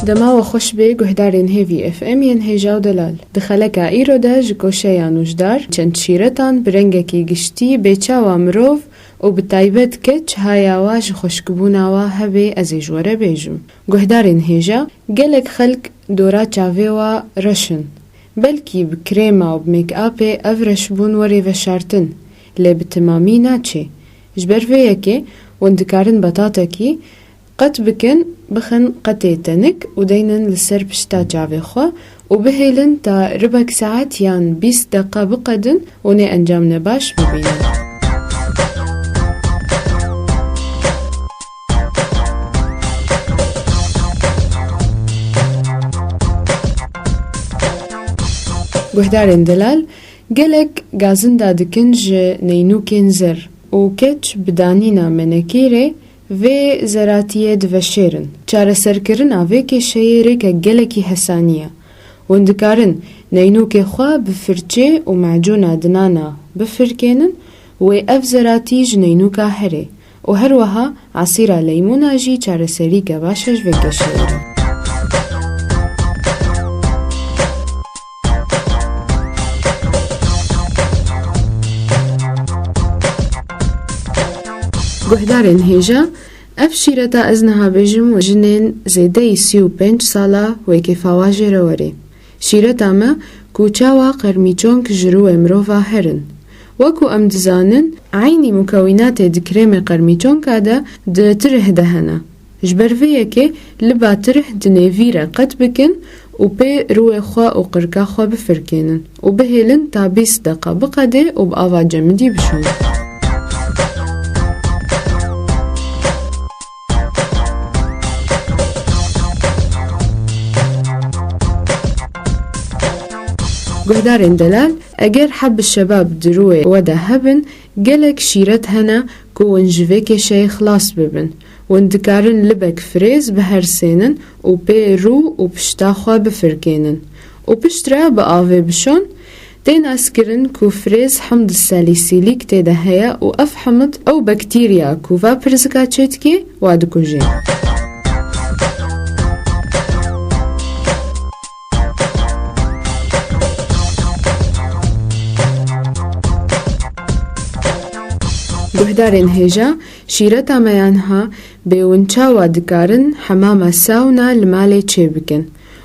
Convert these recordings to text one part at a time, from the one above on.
دما وخوش به گهدارین هیوی اف ام ین هیجا و دلال دخلک ایرو ده جکوشه یانوشدار چند شیرتان برنگکی گشتی بیچا و مروف و بتایبت کچ هایاواج خوشکبوناوا هبه ازیجوره بیجم گهدارین هیجا گلک خلق دورا چاوه و رشن بلکی بکریما و بمیک آپه افرش بون وری و شارتن لی بتمامی ناچه جبروه یکی وندکارن بطاطا کی قط بكن بخن قطيتنك ودينن لسر بشتا جاوي خوا وبهيلن تا ربك ساعات يان 20 دقة بقدن وني انجامنا باش ببينن گهدارن دلال گلك غازن دادكن ج نينوكين زر وكتش بدانينا منكيري و زراتیه دوشیرن چاره سرکرن آوه که شیره که گلکی حسانیه وندکارن نینو که خواه بفرچه و معجون آدنانا بفرکینن و اف زراتیج نینو که هره و هر وها عصیره لیمونا جی چاره سری که باشش و گشیره گهدارن هیجا اف شیرتا ازنها بجم و جنین زیده 35 سالا و کفاواجه رواره. شیرتا ما کوچاوا قرمیچونک جرو امروفا هرن. وکو ام دزانن عینی مکونات دکریم قرمیچونکا دا ده تره دهنا. جبروه که لبا تره دنیویره قد بکن و پی روی خواه و قرکا خواه بفرکینن و بهیلن تا 20 دقا بقده و بآوا جمدی بشون. گهدارن دلال اگر حب الشباب دروي ودا هبن گلک شیرت هنا کو ونجوه که شی خلاص ببن وندکارن لبک فریز بهرسینن و پی رو و پشتا خواه بفرکینن و پشترا با آوه بشون دين اسكرن كو فريز حمض الساليسيليك تيدا هيا و اف حمض او بكتيريا كو فابرزكا تشيتكي وادكو جين گهدارن هیجا شیرتا میانها به ونچا وادکارن حمام ساونا لمالی چه بکن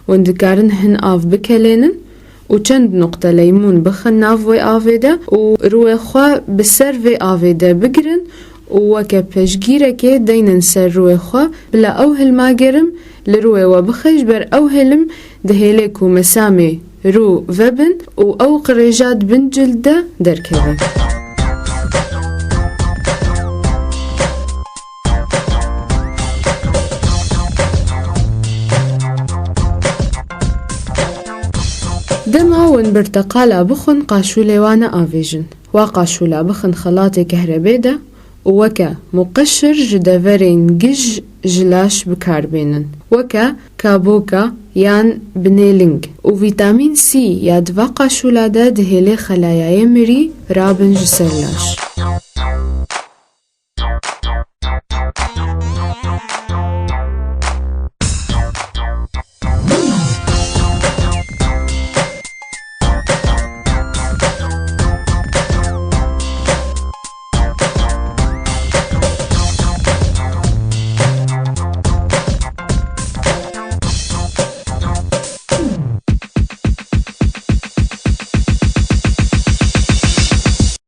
وندکارن هن آف بکلینن و چند نقطه لیمون بخن ناف وی آویده و روی خواه بسر وی آویده بگرن و وکه پشگیره که دینن سر روی خواه بلا اوهل ما گرم لروی و بخش بر اوهلم دهیله کو مسامي رو وبن و او قريجات بن جلده دركبن دما ون برتقالا بخن قاشولي وانا آفيجن وقاشولا بخن خلاطي كهرباء ده وكا مقشر جدافرين جج جلاش بكاربينن وكا كابوكا يان بنيلينج وفيتامين سي ياد قاشولا ده دهيلي خلايا يمري رابن جسرلاش